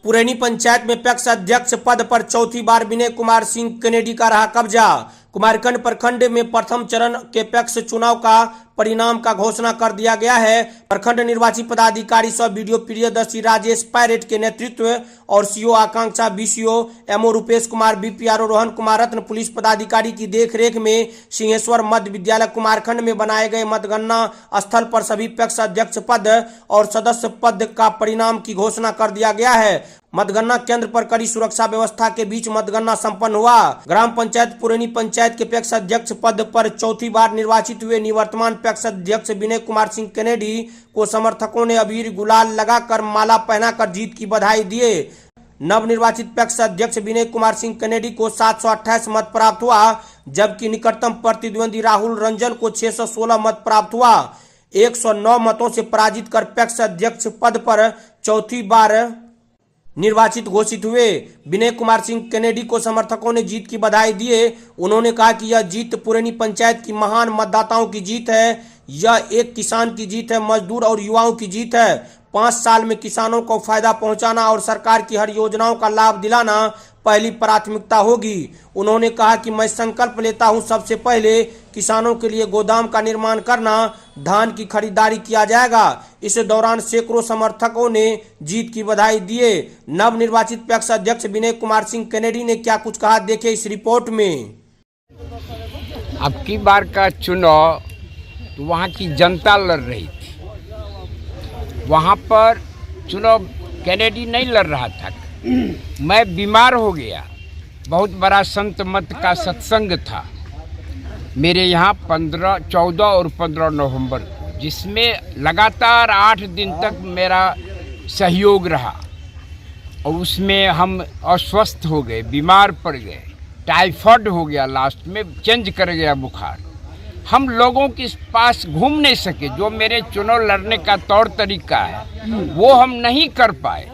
पुरैनी पंचायत में पैक्स अध्यक्ष पद पर चौथी बार विनय कुमार सिंह कनेडी का रहा कब्जा। कुमारखंड प्रखंड में प्रथम चरण के पैक्स चुनाव का परिणाम का घोषणा कर दिया गया है। प्रखंड निर्वाची पदाधिकारी सब वीडियो प्रियदर्शी राजेश पैरेट के नेतृत्व और CO Akanksha BCO MO Rupesh Kumar BPRO Rohan Kumar रत्न पुलिस पदाधिकारी की देखरेख में सिंहेश्वर मध्य विद्यालय कुमारखंड में बनाए गए मतगणना स्थल पर सभी पैक्स अध्यक्ष पद और सदस्य पद का परिणाम की घोषणा कर दिया गया है। मतगणना केंद्र पर कड़ी सुरक्षा व्यवस्था के बीच मतगणना संपन्न हुआ। ग्राम पंचायत पुरैनी पंचायत के पैक्स अध्यक्ष पद पर चौथी बार निर्वाचित हुए निवर्तमान पैक्स अध्यक्ष विनय कुमार सिंह कनेडी को समर्थकों ने अबीर गुलाल लगाकर माला पहनाकर जीत की बधाई दिए। नवनिर्वाचित पैक्स अध्यक्ष विनय कुमार सिंह कनेडी को 728 मत प्राप्त हुआ, जबकि निकटतम प्रतिद्वंदी राहुल रंजन को 616 मत प्राप्त हुआ। 109 मतों से पराजित कर पैक्स अध्यक्ष पद पर चौथी बार निर्वाचित घोषित हुए। विनय कुमार सिंह कनेडी को समर्थकों ने जीत की बधाई दिए। उन्होंने कहा कि यह जीत पुरैनी पंचायत की महान मतदाताओं की जीत है। यह एक किसान की जीत है, मजदूर और युवाओं की जीत है। 5 साल में किसानों को फायदा पहुंचाना और सरकार की हर योजनाओं का लाभ दिलाना पहली प्राथमिकता होगी। उन्होंने कहा कि मैं संकल्प लेता हूं, सबसे पहले किसानों के लिए गोदाम का निर्माण करना, धान की खरीदारी किया जाएगा। इस दौरान सैकड़ों समर्थकों ने जीत की बधाई दिए। नवनिर्वाचित पैक्स अध्यक्ष विनय कुमार सिंह कनेडी ने क्या कुछ कहा, देखे इस रिपोर्ट में। अब की बार का चुनाव तो वहाँ की जनता लड़ रही थी। वहाँ पर चुनाव कनेडी नहीं लड़ रहा था। मैं बीमार हो गया। बहुत बड़ा संत मत का सत्संग था मेरे यहाँ 15, 14 और 15 नवंबर को, जिसमें लगातार 8 दिन तक मेरा सहयोग रहा और उसमें हम अस्वस्थ हो गए, बीमार पड़ गए, टाइफाइड हो गया, लास्ट में चेंज कर गया बुखार। हम लोगों के पास घूम नहीं सके। जो मेरे चुनाव लड़ने का तौर तरीका है वो हम नहीं कर पाए।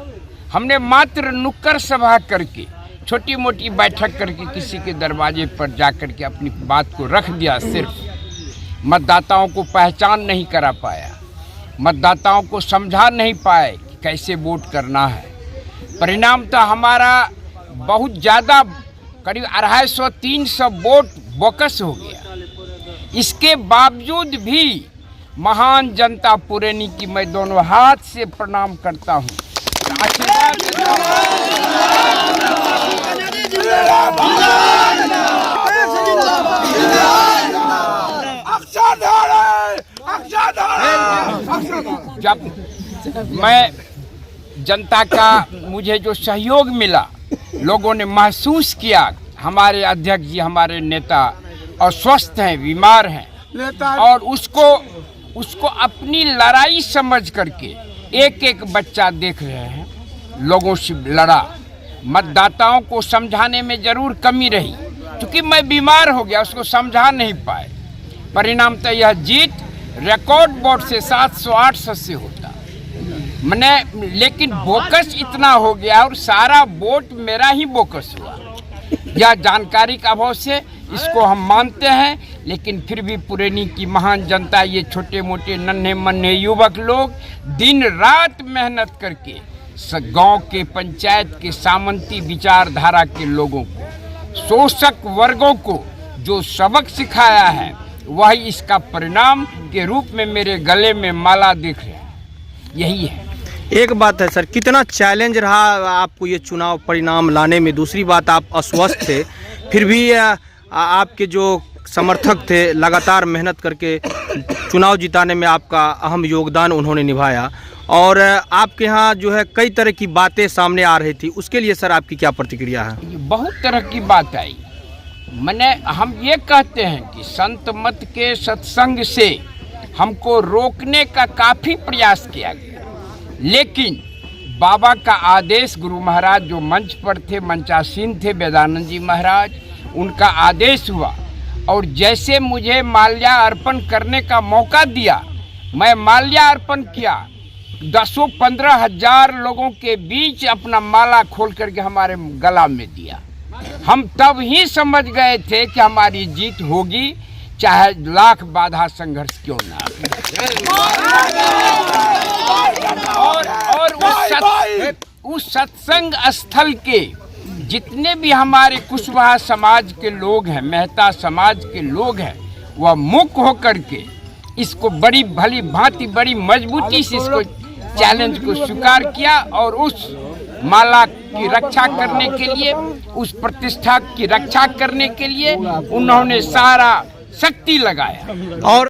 हमने मात्र नुक्कड़ सभा करके, छोटी मोटी बैठक करके किसी के दरवाजे पर जाकर के अपनी बात को रख दिया। सिर्फ मतदाताओं को पहचान नहीं करा पाया, मतदाताओं को समझा नहीं पाए कि कैसे वोट करना है। परिणाम तो हमारा बहुत ज़्यादा, करीब 250-300 वोट बोकस हो गया। इसके बावजूद भी महान जनता पुरैनी की मैं दोनों हाथ से प्रणाम करता हूँ। जब मैं जनता का मुझे जो सहयोग मिला, लोगों ने महसूस किया हमारे अध्यक्ष जी, हमारे नेता अस्वस्थ हैं, बीमार हैं, और उसको अपनी लड़ाई समझ करके एक एक बच्चा देख रहे हैं, लोगों से लड़ा। मतदाताओं को समझाने में जरूर कमी रही, क्योंकि मैं बीमार हो गया, उसको समझा नहीं पाए। परिणाम तो यह जीत रिकॉर्ड वोट से 700-800 से होता मैंने, लेकिन बोकस इतना हो गया और सारा वोट मेरा ही बोकस हुआ। यह जानकारी का अभाव से इसको हम मानते हैं, लेकिन फिर भी पुरैनी की महान जनता, ये छोटे मोटे नन्हे मन्हे युवक लोग दिन रात मेहनत करके गांव के पंचायत के सामंती विचारधारा के लोगों को, शोषक वर्गों को जो सबक सिखाया है, वही इसका परिणाम के रूप में मेरे गले में माला दिख रहे हैं। यही है। एक बात है सर, कितना चैलेंज रहा आपको ये चुनाव परिणाम लाने में। दूसरी बात, आप अस्वस्थ थे, फिर भी आपके जो समर्थक थे लगातार मेहनत करके चुनाव जिताने में आपका अहम योगदान उन्होंने निभाया, और आपके यहाँ जो है कई तरह की बातें सामने आ रही थी। उसके लिए सर आपकी क्या प्रतिक्रिया है? बहुत तरह की बात आई। हम ये कहते हैं कि संत मत के सत्संग से हमको रोकने का काफ़ी प्रयास किया गया, लेकिन बाबा का आदेश, गुरु महाराज जो मंच पर थे, मंचासीन थे वेदानंद जी महाराज, उनका आदेश हुआ और जैसे मुझे माल्या अर्पण करने का मौका दिया, मैं माल्या अर्पण किया। 10-15 हजार लोगों के बीच अपना माला खोल करके हमारे गला में दिया। हम तब ही समझ गए थे कि हमारी जीत होगी, चाहे लाख बाधा संघर्ष क्यों ना। और उस सत्संग स्थल के जितने भी हमारे कुशवाहा समाज के लोग हैं, मेहता समाज के लोग हैं, वह मुख होकर के इसको बड़ी भली भांति बड़ी मजबूती से इसको चैलेंज को स्वीकार किया और उस माला की रक्षा करने के लिए, उस प्रतिष्ठा की रक्षा करने के लिए उन्होंने सारा शक्ति लगाया। और